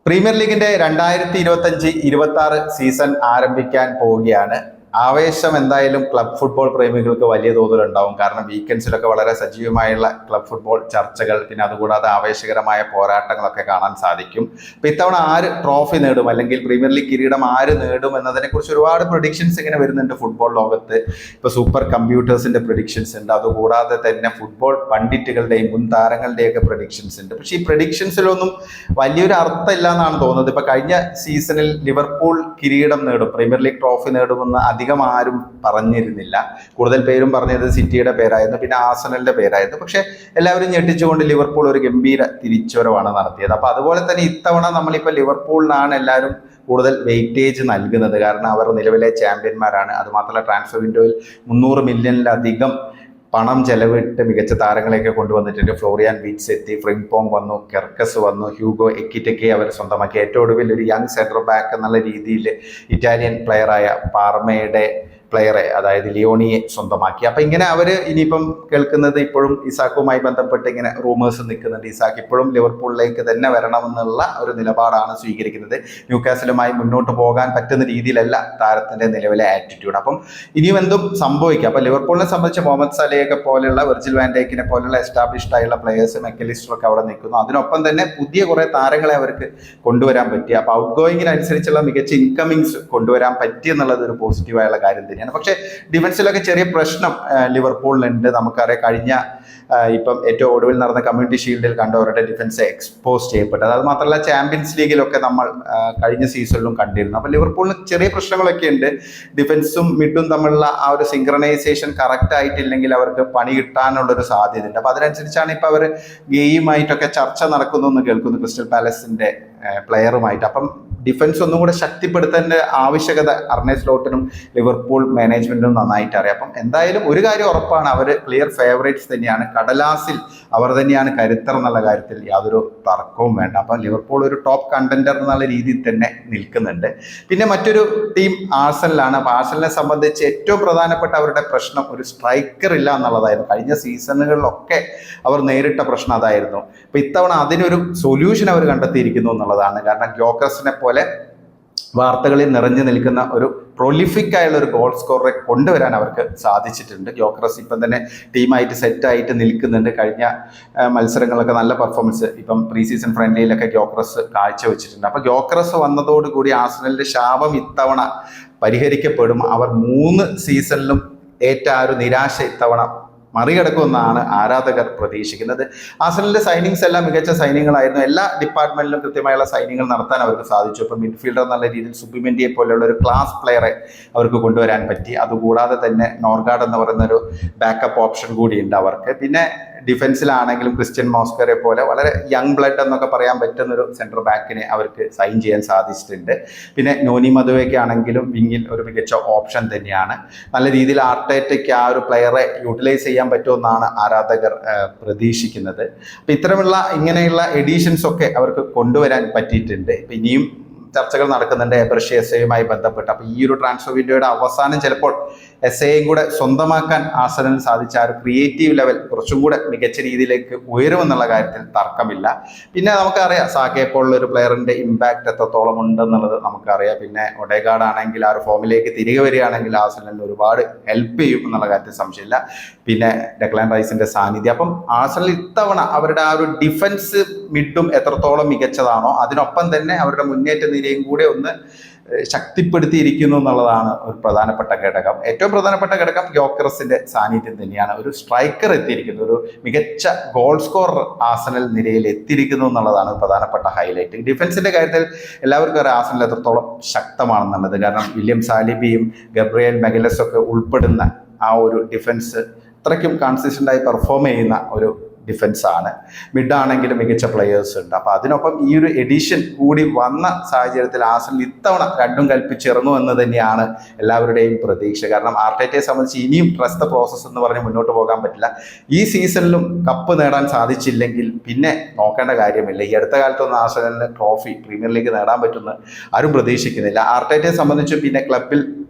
Premier ലീഗിന്റെ 2025-26 season ആരംഭിക്കാൻ പോവുകയാണ്. ആവേശം എന്തായാലും ക്ലബ് ഫുട്ബോൾ പ്രേമികൾക്ക് വലിയ തോതിലുണ്ടാവും. കാരണം വീക്കെൻഡ്സിലൊക്കെ വളരെ സജീവമായുള്ള ക്ലബ് ഫുട്ബോൾ ചർച്ചകൾ, പിന്നെ അതുകൂടാതെ ആവേശകരമായ പോരാട്ടങ്ങളൊക്കെ കാണാൻ സാധിക്കും. അപ്പൊ ഇത്തവണ ആര് ട്രോഫി നേടും, അല്ലെങ്കിൽ പ്രീമിയർ ലീഗ് കിരീടം ആര് നേടും എന്നതിനെ കുറിച്ച് ഒരുപാട് പ്രഡിക്ഷൻസ് ഇങ്ങനെ വരുന്നുണ്ട് ഫുട്ബോൾ ലോകത്ത്. ഇപ്പൊ സൂപ്പർ കമ്പ്യൂട്ടേഴ്സിന്റെ പ്രഡിക്ഷൻസ് ഉണ്ട്, അതുകൂടാതെ തന്നെ ഫുട്ബോൾ പണ്ഡിറ്റുകളുടെയും മുൻ താരങ്ങളുടെയൊക്കെ പ്രഡിക്ഷൻസ് ഉണ്ട്. പക്ഷേ ഈ പ്രഡിക്ഷൻസിലൊന്നും വലിയൊരു അർത്ഥമില്ല എന്നാണ് തോന്നുന്നത്. ഇപ്പൊ കഴിഞ്ഞ സീസണിൽ ലിവർപൂൾ കിരീടം നേടും, പ്രീമിയർ ലീഗ് ട്രോഫി നേടുമെന്ന് അധികം ആരും പറഞ്ഞിരുന്നില്ല. കൂടുതൽ പേരും പറഞ്ഞത് സിറ്റിയുടെ പേരായിരുന്നു, പിന്നെ ആർസണലിന്റെ പേരായിരുന്നു. പക്ഷെ എല്ലാവരും ഞെട്ടിച്ചുകൊണ്ട് ലിവർപൂൾ ഒരു ഗംഭീര തിരിച്ചുവരവാണ് നടത്തിയത്. അപ്പൊ അതുപോലെ തന്നെ ഇത്തവണ നമ്മളിപ്പോൾ ലിവർപൂളിനാണ് എല്ലാവരും കൂടുതൽ വെയിറ്റേജ് നൽകുന്നത്. കാരണം അവർ നിലവിലെ ചാമ്പ്യന്മാരാണ്. അതുമാത്രമല്ല ട്രാൻസ്ഫർ വിൻഡോയിൽ 300 മില്യണിലധികം പണം ചെലവിട്ട് മികച്ച താരങ്ങളെയൊക്കെ കൊണ്ടുവന്നിട്ടുണ്ട്. ഫ്ലോറിയാൻ വീറ്റ്സ് എത്തി, ഫ്രിംപോങ് വന്നു, കെർക്കസ് വന്നു, ഹ്യൂഗോ എക്കിറ്റക്കെ അവർ സ്വന്തമാക്കി. ഏറ്റവും ഒടുവിൽ ഒരു യങ് സെൻട്രൽ ബാക്ക് എന്നുള്ള രീതിയിൽ ഇറ്റാലിയൻ പ്ലെയറായ പാർമയുടെ പ്ലെയറെ, അതായത് ലിയോണിയെ സ്വന്തമാക്കി. അപ്പൊ ഇങ്ങനെ അവർ ഇനിയിപ്പം കേൾക്കുന്നത് ഇപ്പോഴും ഇസാക്കുമായി ബന്ധപ്പെട്ട് ഇങ്ങനെ റൂമേഴ്സ് നിൽക്കുന്നുണ്ട്. ഇസാക്ക് ഇപ്പോഴും ലിവർപൂളിലേക്ക് തന്നെ വരണമെന്നുള്ള ഒരു നിലപാടാണ് സ്വീകരിക്കുന്നത്. ന്യൂകാസിലുമായി മുന്നോട്ട് പോകാൻ പറ്റുന്ന രീതിയിലല്ല താരത്തിന്റെ നിലവിലെ ആറ്റിറ്റ്യൂഡ്. അപ്പം ഇനിയും എന്തും സംഭവിക്കാം. അപ്പൊ ലിവർപൂളിനെ സംബന്ധിച്ച് മുഹമ്മദ് സലയൊക്കെ പോലെയുള്ള, വെർജിൽ വാൻ ഡൈക്കിനെ പോലെയുള്ള എസ്റ്റാബ്ലിഷ്ഡ് ആയുള്ള പ്ലേയേഴ്സ്, മെക്കലിസ്റ്ററൊക്കെ അവിടെ നിൽക്കുന്നു. അതിനൊപ്പം തന്നെ പുതിയ കുറെ താരങ്ങളെ അവർക്ക് കൊണ്ടുവരാൻ പറ്റി. അപ്പൊ ഔട്ട് ഗോയിങ്ങിനനുസരിച്ചുള്ള മികച്ച ഇൻകമിങ്സ് കൊണ്ടുവരാൻ പറ്റി എന്നുള്ളത് ഒരു പോസിറ്റീവായുള്ള കാര്യം തന്നെയാണ്. പക്ഷെ ഡിഫൻസിലൊക്കെ ചെറിയ പ്രശ്നം ലിവർപൂളിനുണ്ട്. നമുക്കറിയാം, കഴിഞ്ഞ ഇപ്പം ഏറ്റവും ഒടുവിൽ നടന്ന കമ്മ്യൂണിറ്റി ഷീൽഡിൽ കണ്ടവരുടെ ഡിഫൻസ് എക്സ്പോസ് ചെയ്യപ്പെട്ടത്. അത് മാത്രമല്ല ചാമ്പ്യൻസ് ലീഗിലൊക്കെ നമ്മൾ കഴിഞ്ഞ സീസണിലും കണ്ടിരുന്നു. അപ്പൊ ലിവർപൂളിന് ചെറിയ പ്രശ്നങ്ങളൊക്കെ ഉണ്ട്. ഡിഫൻസും മിഡും തമ്മിലുള്ള ആ ഒരു സിങ്ക്രണൈസേഷൻ കറക്റ്റ് ആയിട്ടില്ലെങ്കിൽ അവർക്ക് പണി കിട്ടാനുള്ളൊരു സാധ്യതയുണ്ട്. അപ്പൊ അതിനനുസരിച്ചാണ് ഇപ്പൊ അവർ ഗെയിമായിട്ടൊക്കെ ചർച്ച നടക്കുന്നു എന്ന് കേൾക്കുന്നു, ക്രിസ്റ്റൽ പാലസിന്റെ പ്ലെയറുമായിട്ട്. അപ്പം ഡിഫൻസ് ഒന്നും കൂടെ ശക്തിപ്പെടുത്തേണ്ട ആവശ്യകത അർനെ സ്ലോട്ടിനും ലിവർപൂൾ മാനേജ്മെന്റിനും നന്നായിട്ട് അറിയാം. അപ്പം എന്തായാലും ഒരു കാര്യം ഉറപ്പാണ്, അവർ ക്ലിയർ ഫേവറേറ്റ്സ് തന്നെയാണ്. കടലാസിൽ അവർ തന്നെയാണ് കരുത്തർ എന്നുള്ള കാര്യത്തിൽ യാതൊരു തർക്കവും വേണ്ട. അപ്പം ലിവർപൂൾ ഒരു ടോപ്പ് കണ്ടന്റർ എന്നുള്ള രീതിയിൽ തന്നെ നിൽക്കുന്നുണ്ട്. പിന്നെ മറ്റൊരു ടീം ആർസണലാണ്. അപ്പം ആർസണലിനെ സംബന്ധിച്ച് ഏറ്റവും പ്രധാനപ്പെട്ട അവരുടെ പ്രശ്നം ഒരു സ്ട്രൈക്കർ ഇല്ല എന്നുള്ളതായിരുന്നു. കഴിഞ്ഞ സീസണുകളിലൊക്കെ അവർ നേരിട്ട പ്രശ്നം അതായിരുന്നു. അപ്പൊ ഇത്തവണ അതിനൊരു സൊല്യൂഷൻ അവർ കണ്ടെത്തിയിരിക്കുന്നു എന്നുള്ളതാണ്. കാരണം ഗ്യോക്കറസിനെ പോലെ വാർത്തകളിൽ നിറഞ്ഞു നിൽക്കുന്ന ഒരു പ്രൊലിഫിക് ആയുള്ള ഒരു ഗോൾ സ്കോററെ കൊണ്ടുവരാൻ അവർക്ക് സാധിച്ചിട്ടുണ്ട്. ഗ്യോക്കറസ് ഇപ്പം തന്നെ ടീമായിട്ട് സെറ്റായിട്ട് നിൽക്കുന്നുണ്ട്. കഴിഞ്ഞ മത്സരങ്ങളൊക്കെ നല്ല പെർഫോമൻസ് ഇപ്പം പ്രീ സീസൺ ഫ്രണ്ട്ലിയിലൊക്കെ ഗ്യോക്കറസ് കാഴ്ചവെച്ചിട്ടുണ്ട്. അപ്പം ഗ്യോക്കറസ് വന്നതോടുകൂടി ആർസണലിന്റെ ശാപം ഇത്തവണ പരിഹരിക്കപ്പെടും. അവർ 3 സീസണിലും ഏറ്റ ആ ഒരു നിരാശ ഇത്തവണ മറികടക്കുമെന്നാണ് ആരാധകർ പ്രതീക്ഷിക്കുന്നത്. ആർസണലിന്റെ സൈനിങ്സ് എല്ലാം മികച്ച സൈനിങ്ങളായിരുന്നു. എല്ലാ ഡിപ്പാർട്ട്മെന്റിലും കൃത്യമായുള്ള സൈനിങ്ങൾ നടത്താൻ അവർക്ക് സാധിച്ചു. ഇപ്പം മിഡ്ഫീൽഡർ എന്നുള്ള രീതിയിൽ സുബിമെന്റിയെ പോലെയുള്ള ഒരു ക്ലാസ് പ്ലെയറെ അവർക്ക് കൊണ്ടുവരാൻ പറ്റി. അതുകൂടാതെ തന്നെ നോർഗാർഡ് എന്ന് പറയുന്ന ഒരു ബാക്കപ്പ് ഓപ്ഷൻ കൂടിയുണ്ട് അവർക്ക്. പിന്നെ ഡിഫൻസിലാണെങ്കിലും ക്രിസ്ത്യൻ മോസ്കറെ പോലെ വളരെ യങ് ബ്ലഡ് എന്നൊക്കെ പറയാൻ പറ്റുന്ന ഒരു സെൻട്രൽ ബാക്കിനെ അവർക്ക് സൈൻ ചെയ്യാൻ സാധിച്ചിട്ടുണ്ട്. പിന്നെ നോനി മധുവയ്ക്ക് ആണെങ്കിലും വിങ്ങിൽ ഒരു മികച്ച ഓപ്ഷൻ തന്നെയാണ്. നല്ല രീതിയിൽ ആർട്ടേറ്റയ്ക്ക് ആ ഒരു പ്ലെയറെ യൂട്ടിലൈസ് ചെയ്യാൻ പറ്റുമെന്നാണ് ആരാധകർ പ്രതീക്ഷിക്കുന്നത്. അപ്പം ഇത്തരമുള്ള ഇങ്ങനെയുള്ള എഡീഷൻസ് ഒക്കെ അവർക്ക് കൊണ്ടുവരാൻ പറ്റിയിട്ടുണ്ട്. ഇപ്പം ഇനിയും ചർച്ചകൾ നടക്കുന്നുണ്ട് എബ്രഷി എസ് എയുമായി ബന്ധപ്പെട്ട്. അപ്പോൾ ഈ ഒരു ട്രാൻസ്ഫർ വിൻഡോയുടെ അവസാനം ചിലപ്പോൾ എസ് എയും കൂടെ സ്വന്തമാക്കാൻ ആർസണലിന് സാധിച്ച ആ ഒരു ക്രിയേറ്റീവ് ലെവൽ കുറച്ചും കൂടെ മികച്ച രീതിയിലേക്ക് ഉയരുമെന്നുള്ള കാര്യത്തിൽ തർക്കമില്ല. പിന്നെ നമുക്കറിയാം സാക്കയെ പോലുള്ള ഒരു പ്ലെയറിന്റെ ഇമ്പാക്ട് എത്രത്തോളം ഉണ്ടെന്നുള്ളത് നമുക്കറിയാം. പിന്നെ ഒഡേഗാർഡ് ആണെങ്കിൽ ആ ഒരു ഫോമിലേക്ക് തിരികെ വരികയാണെങ്കിൽ ആർസണലിന് ഒരുപാട് ഹെൽപ്പ് ചെയ്യും എന്നുള്ള കാര്യത്തിൽ സംശയമില്ല. പിന്നെ ഡെക്ലാൻ റൈസിന്റെ സാന്നിധ്യം. അപ്പം ആർസണൽ ഇത്തവണ അവരുടെ ആ ഒരു ഡിഫൻസ് മിഡും എത്രത്തോളം മികച്ചതാണോ അതിനൊപ്പം തന്നെ അവരുടെ മുന്നേറ്റ നിരയും കൂടെ ഒന്ന് ശക്തിപ്പെടുത്തിയിരിക്കുന്നു എന്നുള്ളതാണ് ഒരു പ്രധാനപ്പെട്ട ഘടകം. ഏറ്റവും പ്രധാനപ്പെട്ട ഘടകം ഗ്യോക്കറസിന്റെ സാന്നിധ്യം തന്നെയാണ്. ഒരു സ്ട്രൈക്കർ എത്തിയിരിക്കുന്നു, ഒരു മികച്ച ഗോൾ സ്കോറർ ആർസണൽ നിരയിൽ എത്തിയിരിക്കുന്നു എന്നുള്ളതാണ് പ്രധാനപ്പെട്ട ഹൈലൈറ്റ്. ഡിഫൻസിന്റെ കാര്യത്തിൽ എല്ലാവർക്കും അറിയാം ആർസണൽ എത്രത്തോളം ശക്തമാണെന്നുള്ളത്. കാരണം വില്യം സാലിബിയും ഗബ്രിയേൽ മെഗലസും ഒക്കെ ഉൾപ്പെടുന്ന ആ ഒരു ഡിഫൻസ് അത്രയ്ക്കും കൺസിസ്റ്റന്റായി പെർഫോം ചെയ്യുന്ന ഒരു ഡിഫൻസാണ്. മിഡാണെങ്കിലും മികച്ച പ്ലെയേഴ്സ് ഉണ്ട്. അപ്പോൾ അതിനൊപ്പം ഈ ഒരു എഡിഷൻ കൂടി വന്ന സാഹചര്യത്തിൽ ആർസണൽ ഇത്തവണ രണ്ടും കൽപ്പിച്ചിറങ്ങും എന്ന് തന്നെയാണ് എല്ലാവരുടെയും പ്രതീക്ഷ. കാരണം ആർട്ടേറ്റയെ സംബന്ധിച്ച് ഇനിയും ട്രസ്റ്റ് ദ പ്രോസസ് എന്ന് പറഞ്ഞ് മുന്നോട്ട് പോകാൻ പറ്റില്ല. ഈ സീസണിലും കപ്പ് നേടാൻ സാധിച്ചില്ലെങ്കിൽ പിന്നെ നോക്കേണ്ട കാര്യമില്ല. ഈ അടുത്ത കാലത്തൊന്നും ആർസണലിന് ട്രോഫി പ്രീമിയർ ലീഗ് നേടാൻ പറ്റുമെന്ന് ആരും പ്രതീക്ഷിക്കുന്നില്ല. ആർട്ടേറ്റയെ സംബന്ധിച്ചും പിന്നെ ക്ലബിൽ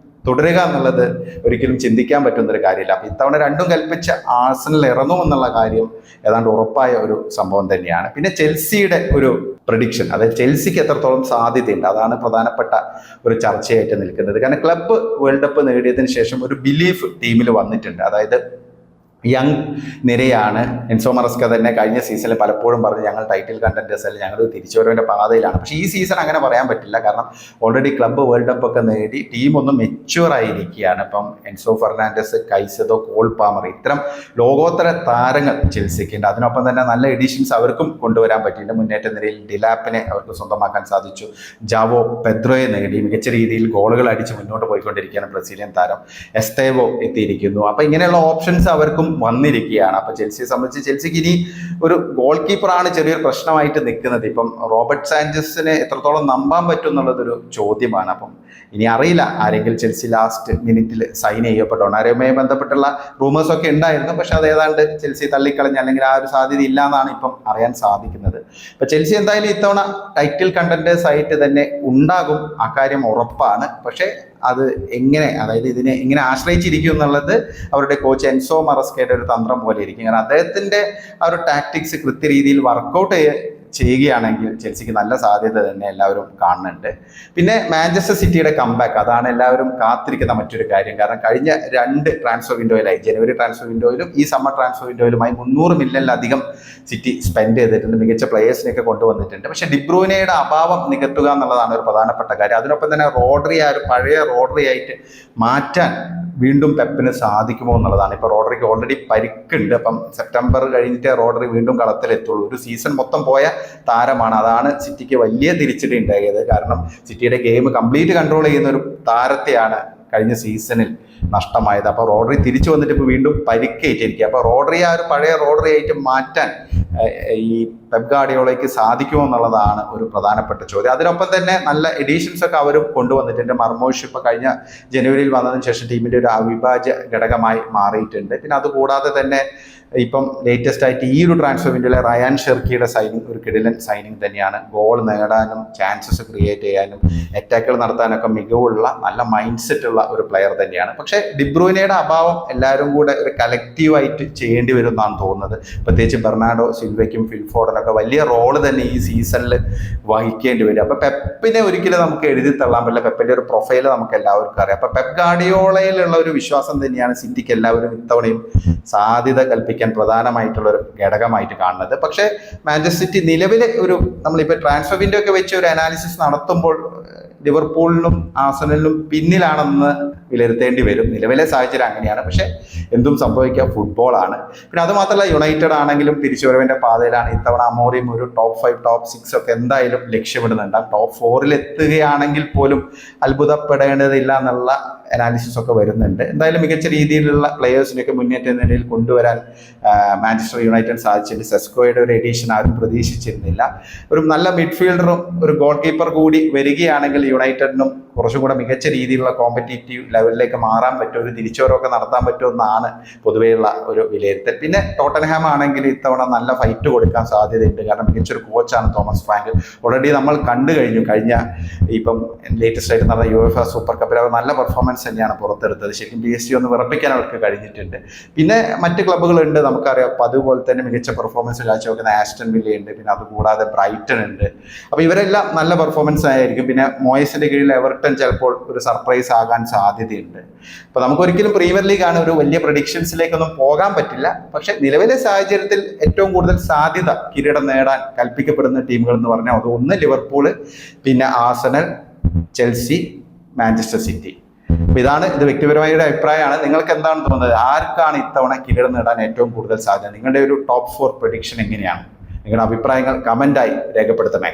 തുടരുക എന്നുള്ളത് ഒരിക്കലും ചിന്തിക്കാൻ പറ്റുന്ന ഒരു കാര്യമില്ല. അപ്പോൾ ഇത്തവണ രണ്ടും കൽപ്പിച്ച് ആഴ്സണൽ ഇറങ്ങുമെന്നുള്ള കാര്യം ഏതാണ്ട് ഉറപ്പായ ഒരു സംഭവം തന്നെയാണ്. പിന്നെ ചെൽസിയുടെ ഒരു പ്രഡിക്ഷൻ, അതായത് ചെൽസിക്ക് എത്രത്തോളം സാധ്യതയുണ്ട്, അതാണ് പ്രധാനപ്പെട്ട ഒരു ചർച്ചയായിട്ട് നിൽക്കുന്നത്. കാരണം ക്ലബ്ബ് വേൾഡ് കപ്പ് നേടിയതിനു ശേഷം ഒരു ബിലീഫ് ടീമിൽ വന്നിട്ടുണ്ട്. അതായത് യങ് നിരയാണ്. എൻസോ മറസ്ക തന്നെ കഴിഞ്ഞ സീസണിൽ പലപ്പോഴും പറഞ്ഞു ഞങ്ങൾ ടൈറ്റിൽ കണ്ടന്റേഴ്സ് അല്ല, ഞങ്ങൾ തിരിച്ചുവരവിൻ്റെ പാതയിലാണ്. പക്ഷേ ഈ സീസൺ അങ്ങനെ പറയാൻ പറ്റില്ല. കാരണം ഓൾറെഡി ക്ലബ്ബ് വേൾഡ് കപ്പ് ഒക്കെ നേടി ടീം ഒന്ന് മെച്യൂർ ആയിരിക്കുകയാണ്. ഇപ്പം എൻസോ ഫെർണാണ്ടസ്, കൈസദോ, കോൾ പാമർ, ഇത്തരം ലോകോത്തര താരങ്ങൾ ചെൽസിക്കുണ്ട്. അതിനൊപ്പം തന്നെ നല്ല എഡിഷൻസ് അവർക്കും കൊണ്ടുവരാൻ പറ്റിയിട്ടുണ്ട്. മുന്നേറ്റ നിരയിൽ ഡിലാപ്പിനെ അവർക്ക് സ്വന്തമാക്കാൻ സാധിച്ചു. ജാവോ പെദ്രോയെ നേടി മികച്ച രീതിയിൽ ഗോളുകൾ അടിച്ച് മുന്നോട്ട് പോയിക്കൊണ്ടിരിക്കുകയാണ് ബ്രസീലിയൻ താരം. എസ്തേവോ എത്തിയിരിക്കുന്നു. അപ്പോൾ ഇങ്ങനെയുള്ള ഓപ്ഷൻസ് അവർക്കും വന്നിരിക്കുകയാണ്. അപ്പൊ ചെൽസിയെ സംബന്ധിച്ച് ചെൽസിക്ക് ഇനി ഒരു ഗോൾ കീപ്പറാണ് ചെറിയൊരു പ്രശ്നമായിട്ട് നിൽക്കുന്നത്. ഇപ്പം റോബർട്ട് സാഞ്ചസിനെ എത്രത്തോളം നമ്പാൻ പറ്റും എന്നുള്ളതൊരു ചോദ്യമാണ്. അപ്പം ഇനി അറിയില്ല ആരെങ്കിലും ചെൽസി ലാസ്റ്റ് മിനിറ്റിൽ സൈൻ ചെയ്യും. അപ്പോൾ ഡൊണാരോയുമായി ബന്ധപ്പെട്ടുള്ള റൂമേഴ്സ് ഒക്കെ ഉണ്ടായിരുന്നു. പക്ഷെ അത് ഏതാണ്ട് ചെൽസി തള്ളിക്കളഞ്ഞ, അല്ലെങ്കിൽ ആ ഒരു സാധ്യത ഇല്ല എന്നാണ് ഇപ്പം അറിയാൻ സാധിക്കുന്നത്. ഇപ്പൊ ചെൽസി എന്തായാലും ഇത്തവണ ടൈറ്റിൽ കണ്ടന്റേഴ്സ് ആയിട്ട് തന്നെ ഉണ്ടാകും, അക്കാര്യം ഉറപ്പാണ്. പക്ഷേ അത് എങ്ങനെ, അതായത് ഇതിനെ എങ്ങനെ ആശ്രയിച്ചിരിക്കും എന്നുള്ളത് അവരുടെ കോച്ച് എൻസോ മറസ്കയുടെ ഒരു തന്ത്രം പോലെ ഇരിക്കും. കാരണം അദ്ദേഹത്തിന്റെ ആ ഒരു ടാക്ടിക്സ് കൃത്യരീതിയിൽ വർക്കൗട്ട് ചെയ്യുകയാണെങ്കിൽ ചെൽസിക്ക് നല്ല സാധ്യത തന്നെ എല്ലാവരും കാണുന്നുണ്ട്. പിന്നെ മാഞ്ചസ്റ്റർ സിറ്റിയുടെ കംബാക്ക്, അതാണ് എല്ലാവരും കാത്തിരിക്കുന്ന മറ്റൊരു കാര്യം. കാരണം കഴിഞ്ഞ 2 ട്രാൻസ്ഫർ വിൻഡോയിലായി, ജനുവരി ട്രാൻസ്ഫർ വിൻഡോയിലും ഈ സമ്മർ ട്രാൻസ്ഫർ വിൻഡോയിലുമായി 300 മില്യണിലധികം സിറ്റി സ്പെൻഡ് ചെയ്തിട്ടുണ്ട്, മികച്ച പ്ലേയേഴ്സിനെയൊക്കെ കൊണ്ടുവന്നിട്ടുണ്ട്. പക്ഷേ ഡിബ്രൂയിനയുടെ അഭാവം നികത്തുക എന്നുള്ളതാണ് ഒരു പ്രധാനപ്പെട്ട കാര്യം. അതിനൊപ്പം തന്നെ റോഡ്രി, ആ ഒരു പഴയ റോഡ്രി ആയിട്ട് മാറ്റാൻ വീണ്ടും പെപ്പിന് സാധിക്കുമോ എന്നുള്ളതാണ്. ഇപ്പോൾ റോഡ്രിക്ക് ഓൾറെഡി പരിക്കുണ്ട്. അപ്പം സെപ്റ്റംബർ കഴിഞ്ഞിട്ട് റോഡ്രി വീണ്ടും കളത്തിലെത്തുള്ളൂ. ഒരു സീസൺ മൊത്തം പോയ താരമാണ്. അതാണ് സിറ്റിക്ക് വലിയ തിരിച്ചടി ഉണ്ടായത്. കാരണം സിറ്റിയുടെ ഗെയിം കംപ്ലീറ്റ് കൺട്രോൾ ചെയ്യുന്ന ഒരു താരത്തെയാണ് കഴിഞ്ഞ സീസണിൽ നഷ്ടമായത്. അപ്പോൾ റോഡ്രി തിരിച്ചു വന്നിട്ട് ഇപ്പോൾ വീണ്ടും പരിക്കേറ്റിരിക്കുക. അപ്പോൾ റോഡ്രി ആ ഒരു പഴയ റോഡ്രി ആയിട്ട് മാറ്റാൻ ഈ പെപ് ഗാർഡിയോളയ്ക്ക് സാധിക്കുമോ എന്നുള്ളതാണ് ഒരു പ്രധാനപ്പെട്ട ചോദ്യം. അതിനൊപ്പം തന്നെ നല്ല എഡീഷൻസ് ഒക്കെ അവരും കൊണ്ടുവന്നിട്ടുണ്ട്. മർമോഷ് ഇപ്പോൾ കഴിഞ്ഞ ജനുവരിയിൽ വന്നതിന് ശേഷം ടീമിൻ്റെ ഒരു അവിഭാജ്യ ഘടകമായി മാറിയിട്ടുണ്ട്. പിന്നെ അതുകൂടാതെ തന്നെ ഇപ്പം ലേറ്റസ്റ്റ് ആയിട്ട് ഈ ഒരു ട്രാൻസ്ഫർ വിൻഡോയിലെ റയാൻ ഷെർക്കിയുടെ സൈനിങ് ഒരു കിടിലൻ സൈനിങ് തന്നെയാണ്. ഗോൾ നേടാനും ചാൻസസ് ക്രിയേറ്റ് ചെയ്യാനും അറ്റാക്കുകൾ നടത്താനൊക്കെ മികവുള്ള നല്ല മൈൻഡ് സെറ്റ് ഉള്ള ഒരു പ്ലെയർ തന്നെയാണ്. പക്ഷേ ഡിബ്രൂയിനയുടെ അഭാവം എല്ലാവരും കൂടെ ഒരു കലക്റ്റീവായിട്ട് ചെയ്യേണ്ടി വരും എന്നാണ് തോന്നുന്നത്. പ്രത്യേകിച്ച് ബെർണാഡോ സിൽവയ്ക്കും ഫിൽഫോർഡിനൊക്കെ വലിയ റോള് തന്നെ ഈ സീസണിൽ വഹിക്കേണ്ടി വരും. അപ്പോൾ പെപ്പിനെ ഒരിക്കലും നമുക്ക് എഴുതി തള്ളാൻ പറ്റില്ല. പെപ്പിൻ്റെ ഒരു പ്രൊഫൈല് നമുക്ക് എല്ലാവർക്കും അറിയാം. അപ്പോൾ പെപ് ഗാർഡിയോളയിലുള്ള ഒരു വിശ്വാസം തന്നെയാണ് സിറ്റിക്ക് എല്ലാവരും ഇത്തവണയും സാധ്യത കൽപ്പിക്കുന്നത് പ്രധാനമായിട്ടുള്ള ഒരു ഘടകമായിട്ട് കാണുന്നത്. പക്ഷേ മാഞ്ചസ്റ്റർ സിറ്റി നിലവിലെ ഒരു നമ്മളിപ്പോൾ ട്രാൻസ്ഫർ വിൻഡോ ഒക്കെ വെച്ച് ഒരു അനാലിസിസ് നടത്തുമ്പോൾ ലിവർപൂളിനും ആഴ്സണലിനും പിന്നിലാണെന്ന് വിലയിരുത്തേണ്ടി വരും. നിലവിലെ സാഹചര്യം അങ്ങനെയാണ്. പക്ഷേ എന്തും സംഭവിക്കാം, ഫുട്ബോളാണ്. പിന്നെ അതുമാത്രമല്ല, യുണൈറ്റഡ് ആണെങ്കിലും തിരിച്ചുവരവിൻ്റെ പാതയിലാണ്. ഇത്തവണ അമോറിയും ഒരു ടോപ്പ് 5 ടോപ്പ് 6 ഒക്കെ എന്തായാലും ലക്ഷ്യമിടുന്നുണ്ട്. ടോപ്പ് 4 എത്തുകയാണെങ്കിൽ പോലും അത്ഭുതപ്പെടേണ്ടതില്ല എന്നുള്ള അനാലിസിസ് ഒക്കെ വരുന്നുണ്ട്. എന്തായാലും മികച്ച രീതിയിലുള്ള പ്ലെയേഴ്സിനെയൊക്കെ മുന്നേറ്റ നിലയിൽ കൊണ്ടുവരാൻ മാഞ്ചസ്റ്റർ യുണൈറ്റഡ് സാധിച്ചിട്ടുണ്ട്. സെസ്കോയുടെ ഒരു എഡീഷൻ ആരും പ്രതീക്ഷിച്ചിരുന്നില്ല. ഒരു നല്ല മിഡ്ഫീൽഡറും ഒരു ഗോൾ കീപ്പർ കൂടി വരികയാണെങ്കിൽ യുണൈറ്റഡിനും കുറച്ചും കൂടെ മികച്ച രീതിയിലുള്ള കോമ്പറ്റീറ്റീവ് ലെവലിലേക്ക് മാറാൻ പറ്റും, ഒരു തിരിച്ചുവരവൊക്കെ നടത്താൻ പറ്റുമെന്നാണ് പൊതുവെയുള്ള ഒരു വിലയിരുത്തൽ. പിന്നെ ടോട്ടൻഹാം ആണെങ്കിൽ ഇത്തവണ നല്ല ഫൈറ്റ് കൊടുക്കാൻ സാധ്യതയുണ്ട്. കാരണം മികച്ചൊരു കോച്ചാണ് തോമസ് ഫ്രാങ്ക്. ഓൾറെഡി നമ്മൾ കണ്ടു കഴിഞ്ഞു. കഴിഞ്ഞ ഇപ്പം ലേറ്റസ്റ്റ് ആയിട്ട് നടന്ന UEFA സൂപ്പർ കപ്പിൽ അവർ നല്ല പെർഫോമൻസ് തന്നെയാണ് പുറത്തെടുത്തത്. ശരിക്കും PSG ഒന്ന് വിറപ്പിക്കാൻ അവർക്ക് കഴിഞ്ഞിട്ടുണ്ട്. പിന്നെ മറ്റ് ക്ലബ്ബുകളുണ്ട് നമുക്കറിയാം. അപ്പോൾ അതുപോലെ തന്നെ മികച്ച പെർഫോമൻസ് കാഴ്ചവെക്കുന്ന ആസ്റ്റൺ വില്ലയുണ്ട്. പിന്നെ അതുകൂടാതെ ബ്രൈറ്റൺ ഉണ്ട്. അപ്പോൾ ഇവരെല്ലാം നല്ല പെർഫോമൻസ് ആയിരിക്കും. പിന്നെ മോയസിന്റെ കീഴിൽ എവർട്ടൺ ചിലപ്പോൾ ഒരു സർപ്രൈസ് ആകാൻ സാധ്യതയുണ്ട്. അപ്പോൾ നമുക്കൊരിക്കലും പ്രീമിയർ ലീഗാണ്, ഒരു വലിയ പ്രഡിക്ഷൻസിലേക്കൊന്നും പോകാൻ പറ്റില്ല. പക്ഷെ നിലവിലെ സാഹചര്യത്തിൽ ഏറ്റവും കൂടുതൽ സാധ്യത കിരീടം നേടാൻ കൽപ്പിക്കപ്പെടുന്ന ടീമുകൾ എന്ന് പറഞ്ഞാൽ അത് ഒന്ന് ലിവർപൂള്, പിന്നെ ആഴ്സണൽ, ചെൽസി, മാഞ്ചസ്റ്റർ സിറ്റി. അപ്പോൾ ഇത് വ്യക്തിപരമായ ഒരു അഭിപ്രായമാണ്. നിങ്ങൾക്ക് എന്താണ് തോന്നുന്നത്? ആർക്കാണ് ഇത്തവണ കിരീടം നേടാൻ ഏറ്റവും കൂടുതൽ സാധ്യത? നിങ്ങളുടെ ഒരു ടോപ്പ് 4 പ്രഡിക്ഷൻ എങ്ങനെയാണ്? നിങ്ങളുടെ അഭിപ്രായങ്ങൾ കമൻ്റായി രേഖപ്പെടുത്തണേ.